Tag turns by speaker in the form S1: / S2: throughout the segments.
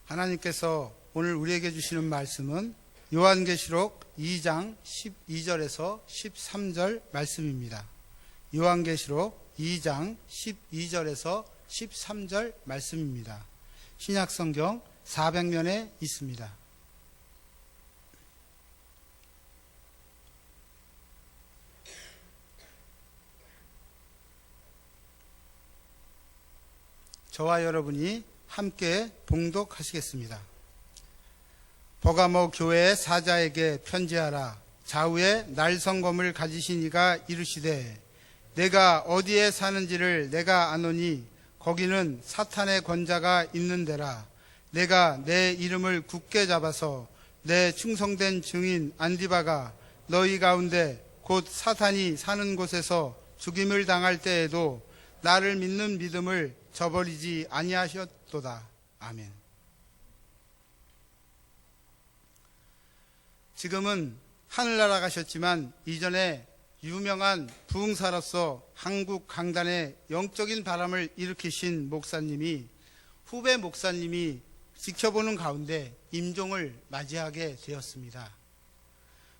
S1: 하나님께서 오늘 우리에게 주시는 말씀은 요한계시록 2장 12절에서 13절 말씀입니다. 요한계시록 2장 12절에서 13절 말씀입니다. 신약성경 400면에 있습니다. 저와 여러분이 함께 봉독하시겠습니다. 버가모 교회의 사자에게 편지하라. 좌우에 날성검을 가지신 이가 이르시되 내가 어디에 사는지를 내가 아노니 거기는 사탄의 권자가 있는 데라. 내가 내 이름을 굳게 잡아서 내 충성된 증인 안디바가 너희 가운데 곧 사탄이 사는 곳에서 죽임을 당할 때에도 나를 믿는 믿음을 저버리지 아니하셨도다. 아멘. 지금은 하늘나라 가셨지만 이전에 유명한 부흥사로서 한국 강단에 영적인 바람을 일으키신 목사님이 후배 목사님이 지켜보는 가운데 임종을 맞이하게 되었습니다.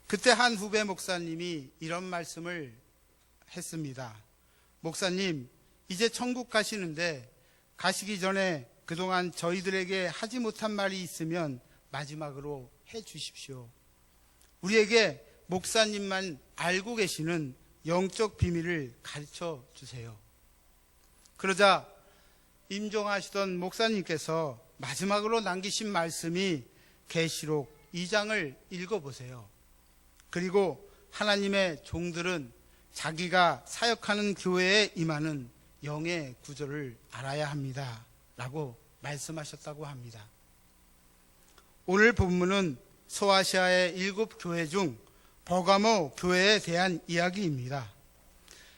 S1: 그때 한 후배 목사님이 이런 말씀을 했습니다. 목사님, 이제 천국 가시는데 가시기 전에 그동안 저희들에게 하지 못한 말이 있으면 마지막으로 해 주십시오. 우리에게 목사님만 알고 계시는 영적 비밀을 가르쳐 주세요. 그러자 임종하시던 목사님께서 마지막으로 남기신 말씀이 계시록 2장을 읽어보세요. 그리고 하나님의 종들은 자기가 사역하는 교회에 임하는 영의 구조를 알아야 합니다. 라고 말씀하셨다고 합니다. 오늘 본문은 소아시아의 7교회 중 버가모 교회에 대한 이야기입니다.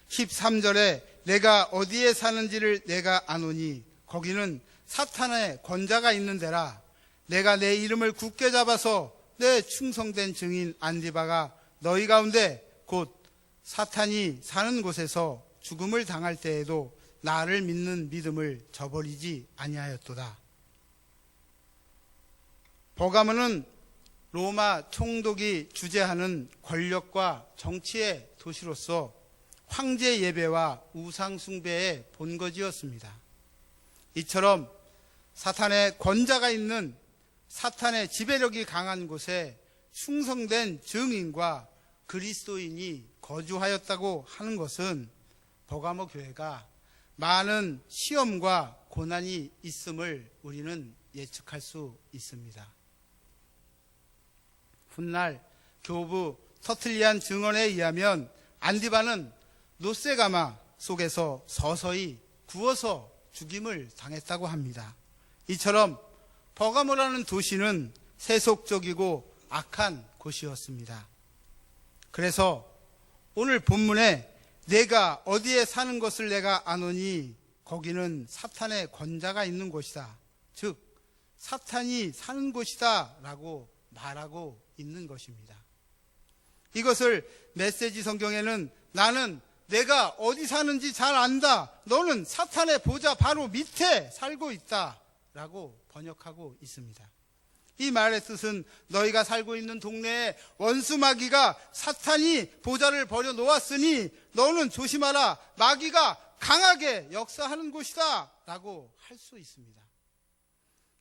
S1: 13절에 내가 어디에 사는지를 내가 아노니 거기는 사탄의 권자가 있는 데라. 내가 내 이름을 굳게 잡아서 내 충성된 증인 안디바가 너희 가운데 곧 사탄이 사는 곳에서 죽음을 당할 때에도 나를 믿는 믿음을 저버리지 아니하였도다. 버가모는 로마 총독이 주재하는 권력과 정치의 도시로서 황제 예배와 우상 숭배의 본거지였습니다. 이처럼 사탄의 권자가 있는 사탄의 지배력이 강한 곳에 충성된 증인과 그리스도인이 거주하였다고 하는 것은 버가모 교회가 많은 시험과 고난이 있음을 우리는 예측할 수 있습니다. 훗날 교부 터틀리안 증언에 의하면 안디바는 노세가마 속에서 서서히 구워서 죽임을 당했다고 합니다. 이처럼 버가모라는 도시는 세속적이고 악한 곳이었습니다. 그래서 오늘 본문에 내가 어디에 사는 것을 내가 아노니 거기는 사탄의 권자가 있는 곳이다. 즉 사탄이 사는 곳이다 라고 말하고 있는 것입니다. 이것을 메시지 성경에는 나는 내가 어디 사는지 잘 안다. 너는 사탄의 보좌 바로 밑에 살고 있다 라고 번역하고 있습니다. 이 말의 뜻은 너희가 살고 있는 동네에 원수 마귀가 사탄이 보좌를 버려놓았으니 너는 조심하라. 마귀가 강하게 역사하는 곳이다 라고 할 수 있습니다.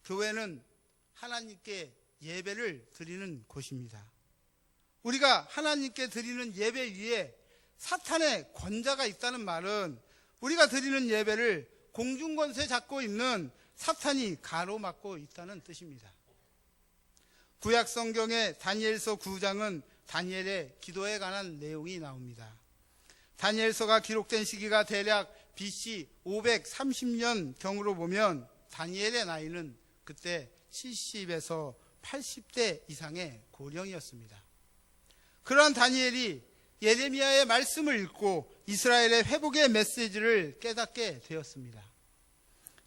S1: 교회는 하나님께 예배를 드리는 곳입니다. 우리가 하나님께 드리는 예배 위에 사탄의 권자가 있다는 말은 우리가 드리는 예배를 공중권세 잡고 있는 사탄이 가로막고 있다는 뜻입니다. 구약 성경의 다니엘서 9장은 다니엘의 기도에 관한 내용이 나옵니다. 다니엘서가 기록된 시기가 대략 BC 530년 경으로 보면 다니엘의 나이는 그때 70에서 80대 이상의 고령이었습니다. 그러한 다니엘이 예레미야의 말씀을 읽고 이스라엘의 회복의 메시지를 깨닫게 되었습니다.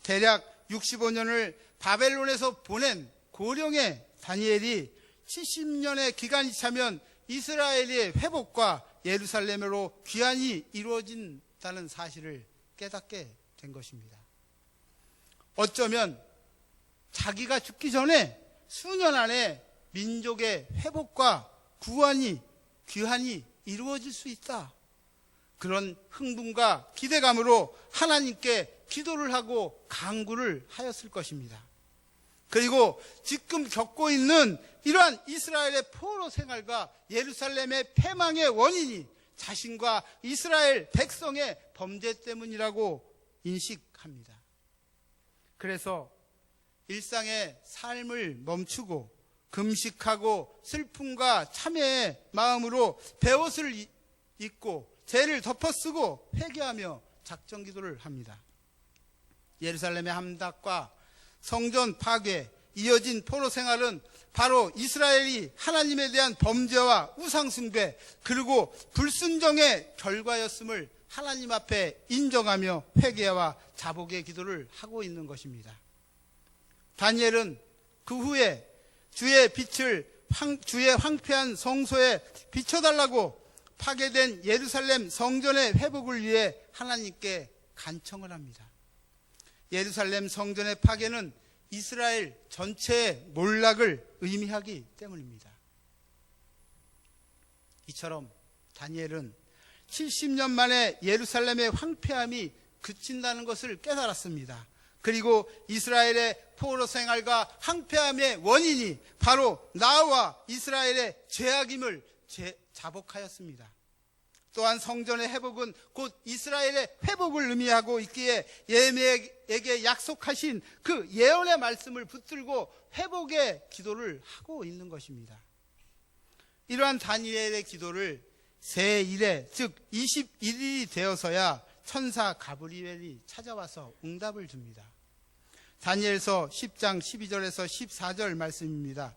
S1: 대략 65년을 바벨론에서 보낸 고령의 다니엘이 70년의 기간이 차면 이스라엘의 회복과 예루살렘으로 귀환이 이루어진다는 사실을 깨닫게 된 것입니다. 어쩌면 자기가 죽기 전에 수년 안에 민족의 회복과 구원이 귀환이 이루어질 수 있다. 그런 흥분과 기대감으로 하나님께 기도를 하고 간구를 하였을 것입니다. 그리고 지금 겪고 있는 이러한 이스라엘의 포로 생활과 예루살렘의 패망의 원인이 자신과 이스라엘 백성의 범죄 때문이라고 인식합니다. 그래서 일상의 삶을 멈추고 금식하고 슬픔과 참회의 마음으로 베옷을 입고 죄를 덮어쓰고 회개하며 작정기도를 합니다. 예루살렘의 함락과 성전 파괴, 이어진 포로 생활은 바로 이스라엘이 하나님에 대한 범죄와 우상숭배 그리고 불순종의 결과였음을 하나님 앞에 인정하며 회개와 자복의 기도를 하고 있는 것입니다. 다니엘은 그 후에 주의 빛을 주의 황폐한 성소에 비춰달라고 파괴된 예루살렘 성전의 회복을 위해 하나님께 간청을 합니다. 예루살렘 성전의 파괴는 이스라엘 전체의 몰락을 의미하기 때문입니다. 이처럼 다니엘은 70년 만에 예루살렘의 황폐함이 그친다는 것을 깨달았습니다. 그리고 이스라엘의 포로 생활과 황폐함의 원인이 바로 나와 이스라엘의 죄악임을 자복하였습니다. 또한 성전의 회복은 곧 이스라엘의 회복을 의미하고 있기에 예레미야에게 약속하신 그 예언의 말씀을 붙들고 회복의 기도를 하고 있는 것입니다. 이러한 다니엘의 기도를 세1회 즉 21일이 되어서야 천사 가브리엘이 찾아와서 응답을 줍니다. 다니엘서 10장 12절에서 14절 말씀입니다.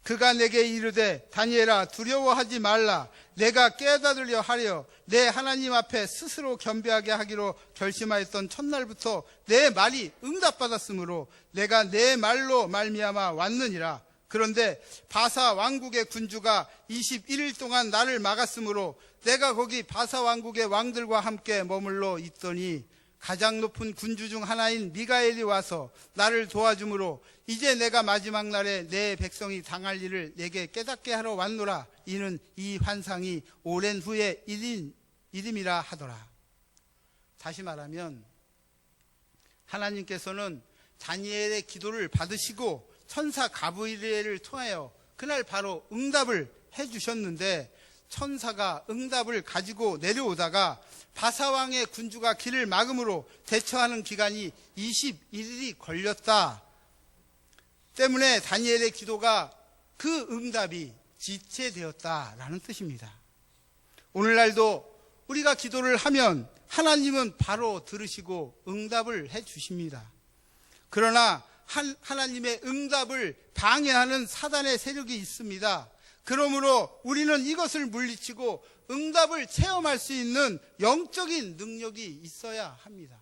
S1: 그가 내게 이르되 다니엘아 두려워하지 말라. 내가 깨닫으려 하려 내 하나님 앞에 스스로 겸비하게 하기로 결심하였던 첫날부터 내 말이 응답받았으므로 내가 내 말로 말미암아 왔느니라. 그런데 바사 왕국의 군주가 21일 동안 나를 막았으므로 내가 거기 바사 왕국의 왕들과 함께 머물러 있더니 가장 높은 군주 중 하나인 미가엘이 와서 나를 도와주므로 이제 내가 마지막 날에 내 백성이 당할 일을 내게 깨닫게 하러 왔노라. 이는 이 환상이 오랜 후에 일임이라 하더라. 다시 말하면 하나님께서는 다니엘의 기도를 받으시고 천사 가브리엘을 통하여 그날 바로 응답을 해주셨는데 천사가 응답을 가지고 내려오다가 바사왕의 군주가 길을 막음으로 대처하는 기간이 21일이 걸렸다 때문에 다니엘의 기도가 그 응답이 지체되었다라는 뜻입니다. 오늘날도 우리가 기도를 하면 하나님은 바로 들으시고 응답을 해 주십니다. 그러나 하나님의 응답을 방해하는 사단의 세력이 있습니다. 그러므로 우리는 이것을 물리치고 응답을 체험할 수 있는 영적인 능력이 있어야 합니다.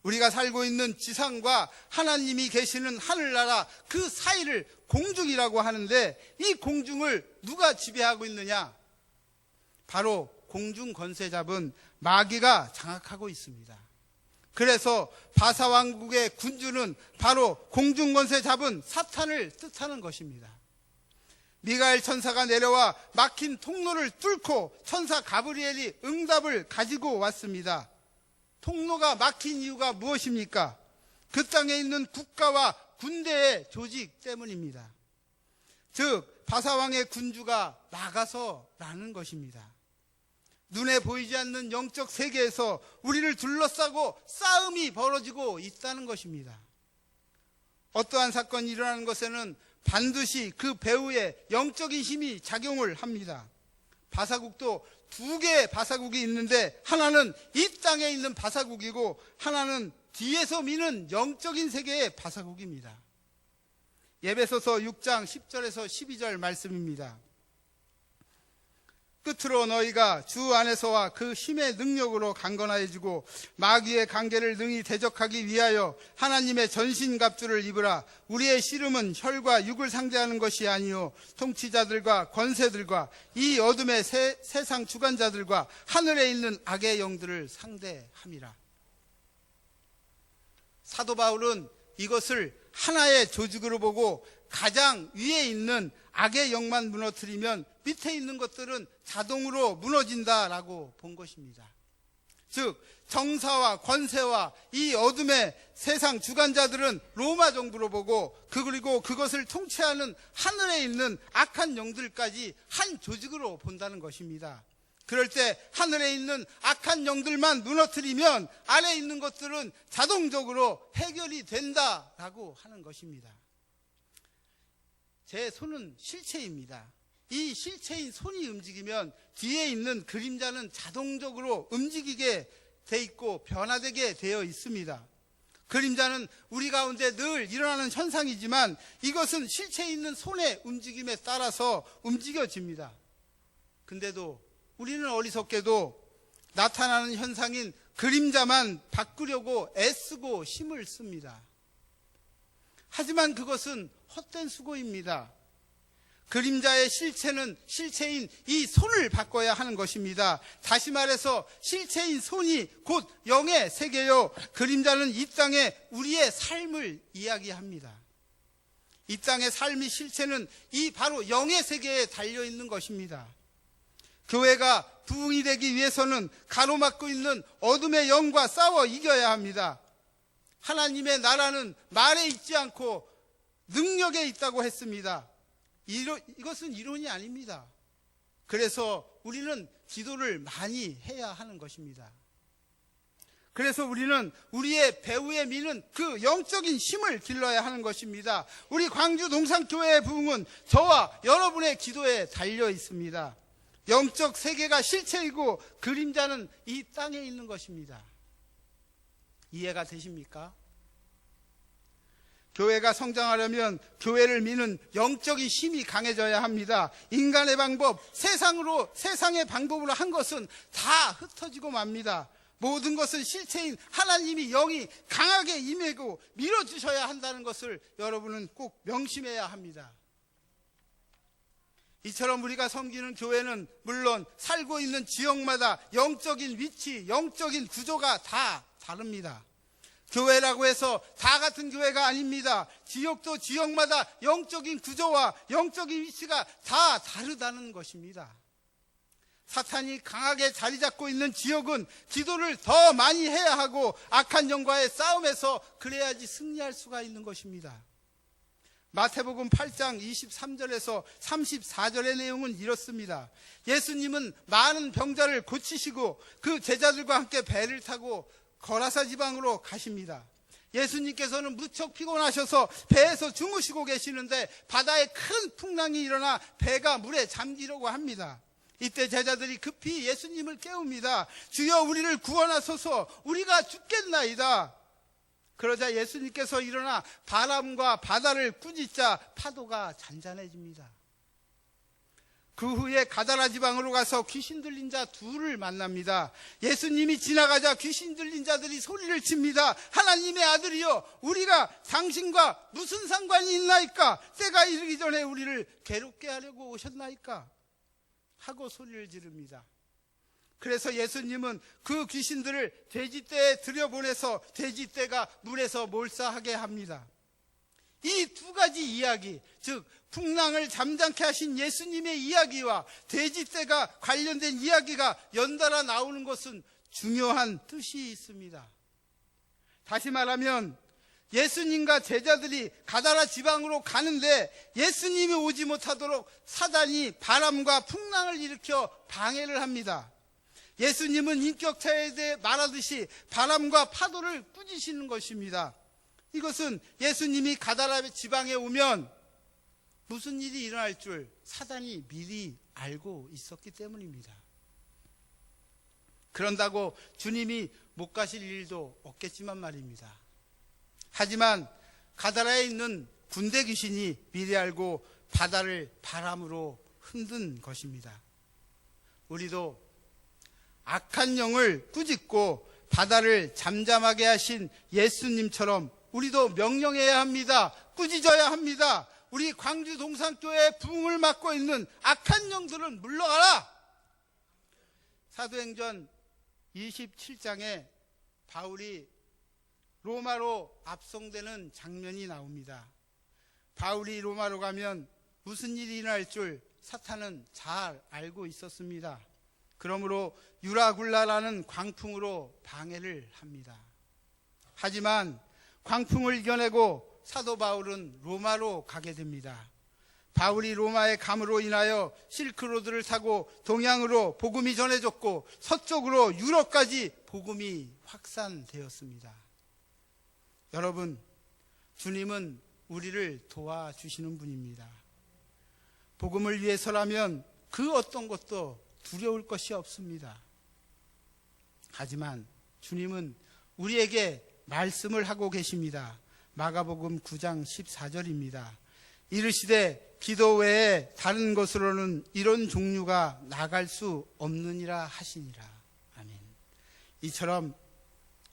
S1: 우리가 살고 있는 지상과 하나님이 계시는 하늘나라 그 사이를 공중이라고 하는데 이 공중을 누가 지배하고 있느냐? 바로 공중 권세 잡은 마귀가 장악하고 있습니다. 그래서 바사왕국의 군주는 바로 공중 권세 잡은 사탄을 뜻하는 것입니다. 미가엘 천사가 내려와 막힌 통로를 뚫고 천사 가브리엘이 응답을 가지고 왔습니다. 통로가 막힌 이유가 무엇입니까? 그 땅에 있는 국가와 군대의 조직 때문입니다. 즉 바사왕의 군주가 나가서라는 것입니다. 눈에 보이지 않는 영적 세계에서 우리를 둘러싸고 싸움이 벌어지고 있다는 것입니다. 어떠한 사건이 일어나는 것에는 반드시 그 배후에 영적인 힘이 작용을 합니다. 바사국도 두 개의 바사국이 있는데 하나는 이 땅에 있는 바사국이고 하나는 뒤에서 미는 영적인 세계의 바사국입니다. 에베소서 6장 10절에서 12절 말씀입니다. 끝으로 너희가 주 안에서와 그 힘의 능력으로 강건하여지고 마귀의 관계를 능히 대적하기 위하여 하나님의 전신갑주를 입으라. 우리의 씨름은 혈과 육을 상대하는 것이 아니요 통치자들과 권세들과 이 어둠의 세상 주관자들과 하늘에 있는 악의 영들을 상대함이라. 사도 바울은 이것을 하나의 조직으로 보고 가장 위에 있는 악의 영만 무너뜨리면 밑에 있는 것들은 자동으로 무너진다라고 본 것입니다. 즉 정사와 권세와 이 어둠의 세상 주관자들은 로마 정부로 보고 그리고 그것을 통치하는 하늘에 있는 악한 영들까지 한 조직으로 본다는 것입니다. 그럴 때 하늘에 있는 악한 영들만 무너뜨리면 아래에 있는 것들은 자동적으로 해결이 된다라고 하는 것입니다. 제 손은 실체입니다. 이 실체인 손이 움직이면 뒤에 있는 그림자는 자동적으로 움직이게 돼 있고 변화되게 되어 있습니다. 그림자는 우리 가운데 늘 일어나는 현상이지만 이것은 실체에 있는 손의 움직임에 따라서 움직여집니다. 근데도 우리는 어리석게도 나타나는 현상인 그림자만 바꾸려고 애쓰고 힘을 씁니다. 하지만 그것은 헛된 수고입니다. 그림자의 실체는 실체인 이 손을 바꿔야 하는 것입니다. 다시 말해서 실체인 손이 곧 영의 세계요, 그림자는 이 땅에 우리의 삶을 이야기합니다. 이 땅의 삶의 실체는 이 바로 영의 세계에 달려있는 것입니다. 교회가 부흥이 되기 위해서는 가로막고 있는 어둠의 영과 싸워 이겨야 합니다. 하나님의 나라는 말에 있지 않고 능력에 있다고 했습니다. 이것은 이론이 아닙니다. 그래서 우리는 기도를 많이 해야 하는 것입니다. 그래서 우리는 우리의 배후에 미는 그 영적인 힘을 길러야 하는 것입니다. 우리 광주 농산교회의 부흥은 저와 여러분의 기도에 달려 있습니다. 영적 세계가 실체이고 그림자는 이 땅에 있는 것입니다. 이해가 되십니까? 교회가 성장하려면 교회를 미는 영적인 힘이 강해져야 합니다. 인간의 방법, 세상의 방법으로 한 것은 다 흩어지고 맙니다. 모든 것은 실체인 하나님이 영이 강하게 임하고 밀어주셔야 한다는 것을 여러분은 꼭 명심해야 합니다. 이처럼 우리가 섬기는 교회는 물론 살고 있는 지역마다 영적인 위치, 영적인 구조가 다 다릅니다. 교회라고 해서 다 같은 교회가 아닙니다. 지역도 지역마다 영적인 구조와 영적인 위치가 다 다르다는 것입니다. 사탄이 강하게 자리 잡고 있는 지역은 기도를 더 많이 해야 하고 악한 영과의 싸움에서 그래야지 승리할 수가 있는 것입니다. 마태복음 8장 23절에서 34절의 내용은 이렇습니다. 예수님은 많은 병자를 고치시고 그 제자들과 함께 배를 타고 거라사 지방으로 가십니다. 예수님께서는 무척 피곤하셔서 배에서 주무시고 계시는데 바다에 큰 풍랑이 일어나 배가 물에 잠기려고 합니다. 이때 제자들이 급히 예수님을 깨웁니다. 주여 우리를 구원하소서, 우리가 죽겠나이다. 그러자 예수님께서 일어나 바람과 바다를 꾸짖자 파도가 잔잔해집니다. 그 후에 가다라 지방으로 가서 귀신 들린 자 둘을 만납니다. 예수님이 지나가자 귀신 들린 자들이 소리를 칩니다. 하나님의 아들이여, 우리가 당신과 무슨 상관이 있나이까? 때가 이르기 전에 우리를 괴롭게 하려고 오셨나이까? 하고 소리를 지릅니다. 그래서 예수님은 그 귀신들을 돼지떼에 들여보내서 돼지떼가 물에서 몰사하게 합니다. 이 두 가지 이야기, 즉 풍랑을 잠잠케 하신 예수님의 이야기와 돼지떼가 관련된 이야기가 연달아 나오는 것은 중요한 뜻이 있습니다. 다시 말하면 예수님과 제자들이 가다라 지방으로 가는데 예수님이 오지 못하도록 사단이 바람과 풍랑을 일으켜 방해를 합니다. 예수님은 인격체에 대해 말하듯이 바람과 파도를 꾸짖으시는 것입니다. 이것은 예수님이 가다라 지방에 오면 무슨 일이 일어날 줄 사단이 미리 알고 있었기 때문입니다. 그런다고 주님이 못 가실 일도 없겠지만 말입니다. 하지만 가다라에 있는 군대 귀신이 미리 알고 바다를 바람으로 흔든 것입니다. 우리도 악한 영을 꾸짖고 바다를 잠잠하게 하신 예수님처럼 우리도 명령해야 합니다. 꾸짖어야 합니다. 우리 광주 동산교회의 부흥을 맡고 있는 악한 영들은 물러가라. 사도행전 27장에 바울이 로마로 압송되는 장면이 나옵니다. 바울이 로마로 가면 무슨 일이 일어날 줄 사탄은 잘 알고 있었습니다. 그러므로 유라굴라라는 광풍으로 방해를 합니다. 하지만 광풍을 이겨내고 사도 바울은 로마로 가게 됩니다. 바울이 로마에 감으로 인하여 실크로드를 타고 동양으로 복음이 전해졌고 서쪽으로 유럽까지 복음이 확산되었습니다. 여러분, 주님은 우리를 도와주시는 분입니다. 복음을 위해서라면 그 어떤 것도 두려울 것이 없습니다. 하지만 주님은 우리에게 말씀을 하고 계십니다. 마가복음 9장 14절입니다. 이르시되 기도 외에 다른 것으로는 이런 종류가 나갈 수 없느니라 하시니라. 아멘. 이처럼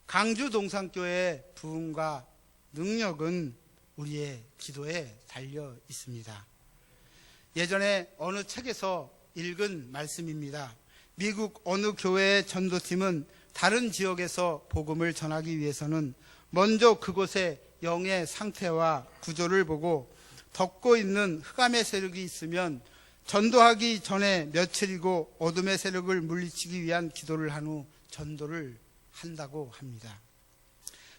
S1: 강주 동산교회의 부흥과 능력은 우리의 기도에 달려 있습니다. 예전에 어느 책에서 읽은 말씀입니다. 미국 어느 교회의 전도팀은 다른 지역에서 복음을 전하기 위해서는 먼저 그곳의 영의 상태와 구조를 보고 덮고 있는 흑암의 세력이 있으면 전도하기 전에 며칠이고 어둠의 세력을 물리치기 위한 기도를 한 후 전도를 한다고 합니다.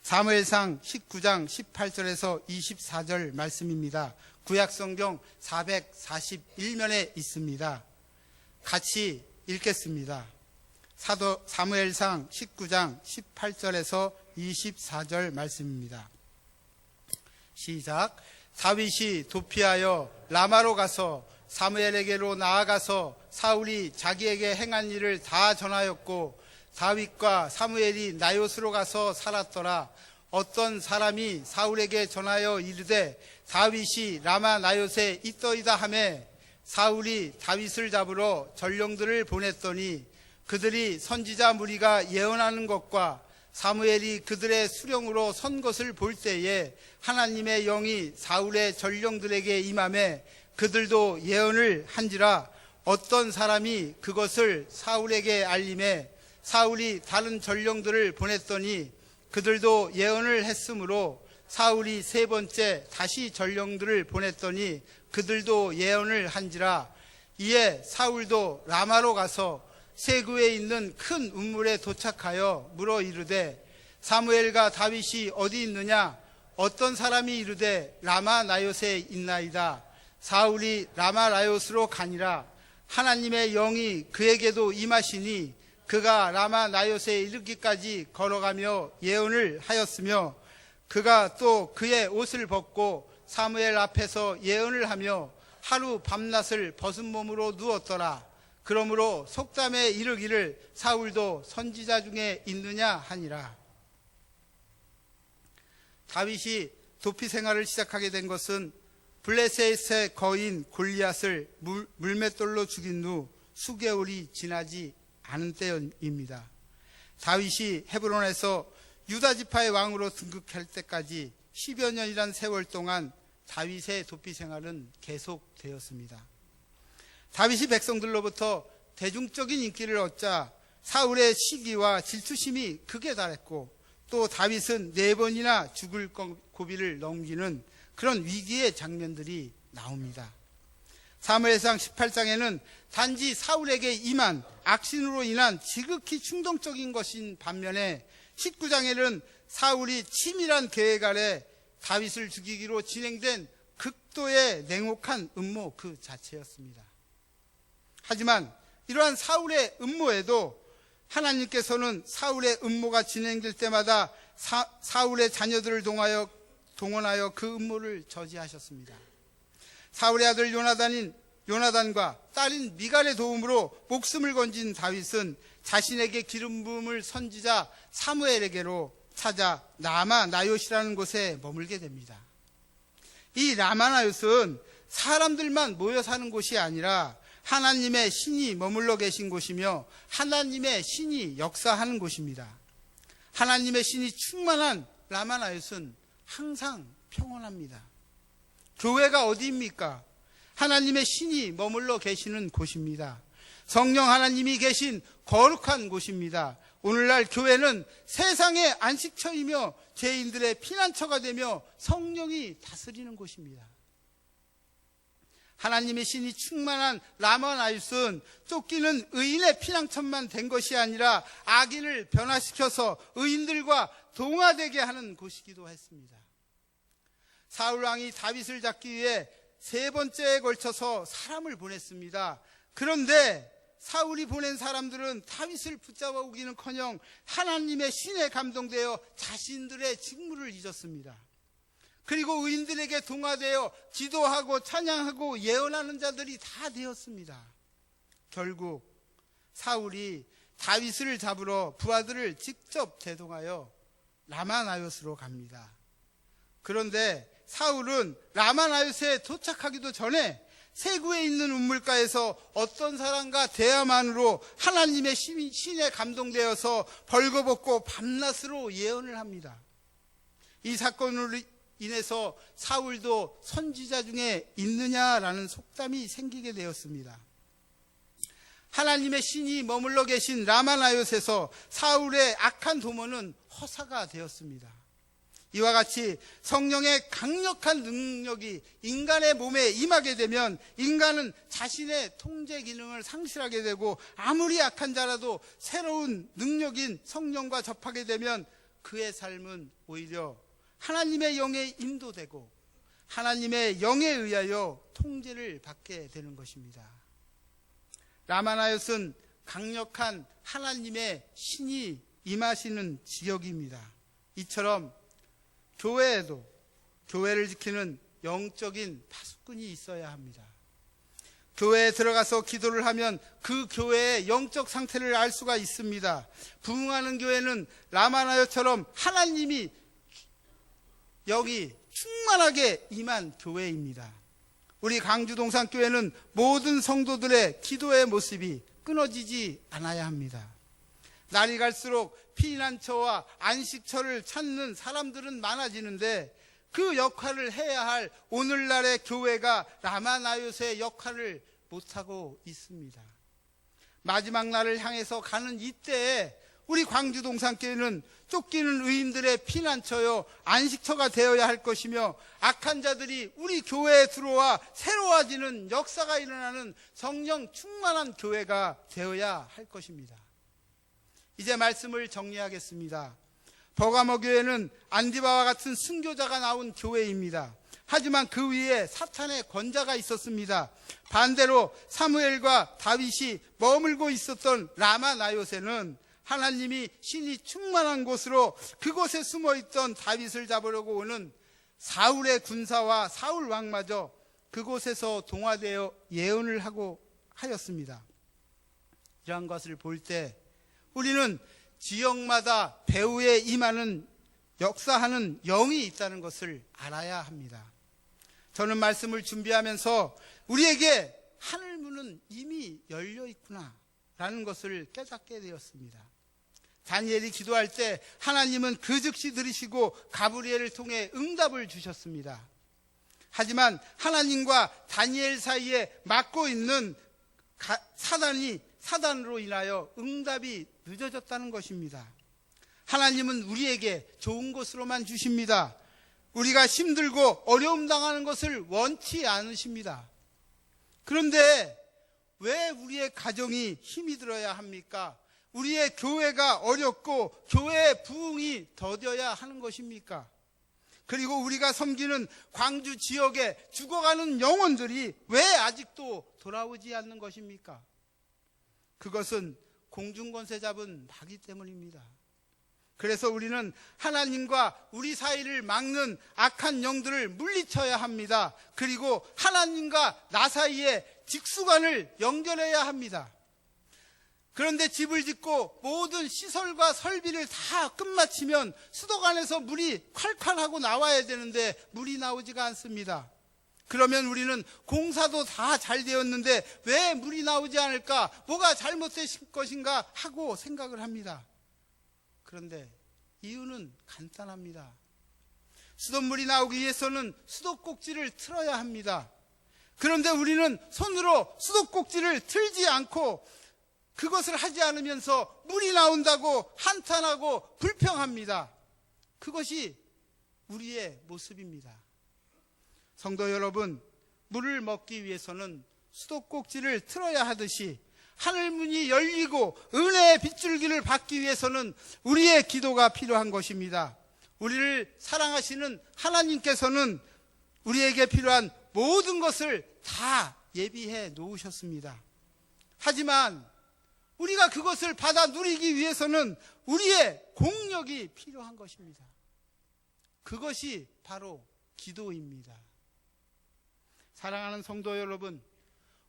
S1: 사무엘상 19장 18절에서 24절 말씀입니다. 구약성경 441면에 있습니다. 같이 읽겠습니다. 사무엘상 19장 18절에서 24절 말씀입니다. 시작. 다윗이 도피하여 라마로 가서 사무엘에게로 나아가서 사울이 자기에게 행한 일을 다 전하였고 다윗과 사무엘이 나요스로 가서 살았더라. 어떤 사람이 사울에게 전하여 이르되 다윗이 라마 나요스에 있더이다 하매 사울이 다윗을 잡으러 전령들을 보냈더니 그들이 선지자 무리가 예언하는 것과 사무엘이 그들의 수령으로 선 것을 볼 때에 하나님의 영이 사울의 전령들에게 임하매 그들도 예언을 한지라. 어떤 사람이 그것을 사울에게 알림해 사울이 다른 전령들을 보냈더니 그들도 예언을 했으므로 사울이 세 번째 다시 전령들을 보냈더니 그들도 예언을 한지라. 이에 사울도 라마로 가서 세구에 있는 큰 운물에 도착하여 물어 이르되 사무엘과 다윗이 어디 있느냐? 어떤 사람이 이르되 라마 나요스에 있나이다. 사울이 라마 나요스로 가니라. 하나님의 영이 그에게도 임하시니 그가 라마 나요스에 이르기까지 걸어가며 예언을 하였으며 그가 또 그의 옷을 벗고 사무엘 앞에서 예언을 하며 하루 밤낮을 벗은 몸으로 누웠더라. 그러므로 속담에 이르기를 사울도 선지자 중에 있느냐 하니라. 다윗이 도피 생활을 시작하게 된 것은 블레셋의 거인 골리앗을 물맷돌로 죽인 후 수개월이 지나지 않은 때입니다. 다윗이 헤브론에서 유다 지파의 왕으로 등극할 때까지 10여 년이란 세월 동안 다윗의 도피 생활은 계속되었습니다. 다윗이 백성들로부터 대중적인 인기를 얻자 사울의 시기와 질투심이 극에 달했고 또 다윗은 4번이나 죽을 고비를 넘기는 그런 위기의 장면들이 나옵니다. 사무엘상 18장에는 단지 사울에게 임한 악신으로 인한 지극히 충동적인 것인 반면에 19장에는 사울이 치밀한 계획 아래 다윗을 죽이기로 진행된 극도의 냉혹한 음모 그 자체였습니다. 하지만 이러한 사울의 음모에도 하나님께서는 사울의 음모가 진행될 때마다 사울의 자녀들을 동원하여 그 음모를 저지하셨습니다. 사울의 아들 요나단과 딸인 미갈의 도움으로 목숨을 건진 다윗은 자신에게 기름 부음을 선지자 사무엘에게로 찾아 라마 나요스라는 곳에 머물게 됩니다. 이 라마 나요스는 사람들만 모여 사는 곳이 아니라 하나님의 신이 머물러 계신 곳이며 하나님의 신이 역사하는 곳입니다. 하나님의 신이 충만한 라마 나요스는 항상 평온합니다. 교회가 어디입니까? 하나님의 신이 머물러 계시는 곳입니다. 성령 하나님이 계신 거룩한 곳입니다. 오늘날 교회는 세상의 안식처이며 죄인들의 피난처가 되며 성령이 다스리는 곳입니다. 하나님의 신이 충만한 라마나윕은 쫓기는 의인의 피난처만 된 것이 아니라 악인을 변화시켜서 의인들과 동화되게 하는 곳이기도 했습니다. 사울 왕이 다윗을 잡기 위해 3번째에 걸쳐서 사람을 보냈습니다. 그런데 사울이 보낸 사람들은 다윗을 붙잡아 오기는커녕 하나님의 신에 감동되어 자신들의 직무를 잊었습니다. 그리고 의인들에게 동화되어 기도하고 찬양하고 예언하는 자들이 다 되었습니다. 결국 사울이 다윗을 잡으러 부하들을 직접 대동하여 라마나윕으로 갑니다. 그런데 사울은 라마나윕에 도착하기도 전에 세구에 있는 우물가에서 어떤 사람과 대화만으로 하나님의 신에 감동되어서 벌거벗고 밤낮으로 예언을 합니다. 이 사건으로 인해서 사울도 선지자 중에 있느냐라는 속담이 생기게 되었습니다. 하나님의 신이 머물러 계신 라마나윕에서 사울의 악한 도모는 허사가 되었습니다. 이와 같이 성령의 강력한 능력이 인간의 몸에 임하게 되면 인간은 자신의 통제 기능을 상실하게 되고 아무리 악한 자라도 새로운 능력인 성령과 접하게 되면 그의 삶은 오히려 하나님의 영에 인도되고 하나님의 영에 의하여 통제를 받게 되는 것입니다. 라마나윕은 강력한 하나님의 신이 임하시는 지역입니다. 이처럼 교회에도 교회를 지키는 영적인 파수꾼이 있어야 합니다. 교회에 들어가서 기도를 하면 그 교회의 영적 상태를 알 수가 있습니다. 부흥하는 교회는 라마나윕처럼 하나님이 영이 충만하게 임한 교회입니다. 우리 광주동산교회는 모든 성도들의 기도의 모습이 끊어지지 않아야 합니다. 날이 갈수록 피난처와 안식처를 찾는 사람들은 많아지는데 그 역할을 해야 할 오늘날의 교회가 라마나윕의 역할을 못하고 있습니다. 마지막 날을 향해서 가는 이때에 우리 광주동산교회는 쫓기는 의인들의 피난처요 안식처가 되어야 할 것이며 악한 자들이 우리 교회에 들어와 새로워지는 역사가 일어나는 성령 충만한 교회가 되어야 할 것입니다. 이제 말씀을 정리하겠습니다. 버가모 교회는 안디바와 같은 순교자가 나온 교회입니다. 하지만 그 위에 사탄의 권자가 있었습니다. 반대로 사무엘과 다윗이 머물고 있었던 라마나윕에는 하나님이 신이 충만한 곳으로 그곳에 숨어있던 다윗을 잡으려고 오는 사울의 군사와 사울 왕마저 그곳에서 동화되어 예언을 하고 하였습니다. 이러한 것을 볼 때 우리는 지역마다 배후에 임하는 역사하는 영이 있다는 것을 알아야 합니다. 저는 말씀을 준비하면서 우리에게 하늘문은 이미 열려 있구나라는 것을 깨닫게 되었습니다. 다니엘이 기도할 때 하나님은 그 즉시 들으시고 가브리엘을 통해 응답을 주셨습니다. 하지만 하나님과 다니엘 사이에 막고 있는 사단으로 인하여 응답이 늦어졌다는 것입니다. 하나님은 우리에게 좋은 것으로만 주십니다. 우리가 힘들고 어려움 당하는 것을 원치 않으십니다. 그런데 왜 우리의 가정이 힘이 들어야 합니까? 우리의 교회가 어렵고 교회의 부흥이 더뎌야 하는 것입니까? 그리고 우리가 섬기는 광주 지역에 죽어가는 영혼들이 왜 아직도 돌아오지 않는 것입니까? 그것은 공중권세 잡은 마귀 때문입니다. 그래서 우리는 하나님과 우리 사이를 막는 악한 영들을 물리쳐야 합니다. 그리고 하나님과 나 사이에 직수관을 연결해야 합니다. 그런데 집을 짓고 모든 시설과 설비를 다 끝마치면 수도관에서 물이 콸콸 하고 나와야 되는데 물이 나오지가 않습니다. 그러면 우리는 공사도 다 잘 되었는데 왜 물이 나오지 않을까? 뭐가 잘못된 것인가 하고 생각을 합니다. 그런데 이유는 간단합니다. 수돗물이 나오기 위해서는 수도꼭지를 틀어야 합니다. 그런데 우리는 손으로 수도꼭지를 틀지 않고 그것을 하지 않으면서 물이 나온다고 한탄하고 불평합니다. 그것이 우리의 모습입니다. 성도 여러분, 물을 먹기 위해서는 수도꼭지를 틀어야 하듯이 하늘문이 열리고 은혜의 빗줄기를 받기 위해서는 우리의 기도가 필요한 것입니다. 우리를 사랑하시는 하나님께서는 우리에게 필요한 모든 것을 다 예비해 놓으셨습니다. 하지만 우리가 그것을 받아 누리기 위해서는 우리의 공력이 필요한 것입니다. 그것이 바로 기도입니다. 사랑하는 성도 여러분,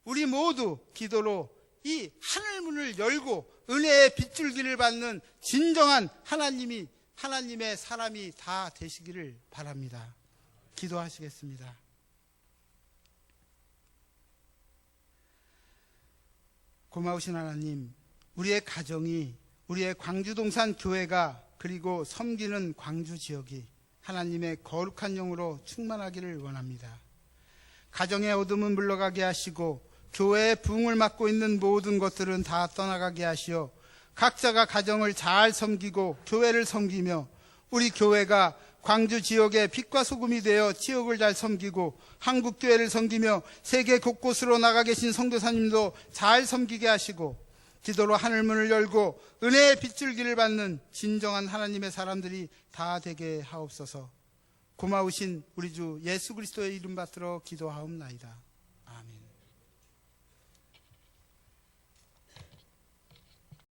S1: 우리 모두 기도로 이 하늘문을 열고 은혜의 빗줄기를 받는 진정한 하나님의 사람이 다 되시기를 바랍니다. 기도하시겠습니다. 고마우신 하나님, 우리의 가정이, 우리의 광주동산 교회가, 그리고 섬기는 광주 지역이 하나님의 거룩한 영으로 충만하기를 원합니다. 가정의 어둠은 물러가게 하시고 교회의 부흥을 맡고 있는 모든 것들은 다 떠나가게 하시어 각자가 가정을 잘 섬기고 교회를 섬기며 우리 교회가 광주 지역의 빛과 소금이 되어 지역을 잘 섬기고 한국교회를 섬기며 세계 곳곳으로 나가 계신 성도사님도 잘 섬기게 하시고 기도로 하늘문을 열고 은혜의 빗줄기를 받는 진정한 하나님의 사람들이 다 되게 하옵소서. 고마우신 우리 주 예수 그리스도의 이름 받들어 기도하옵나이다.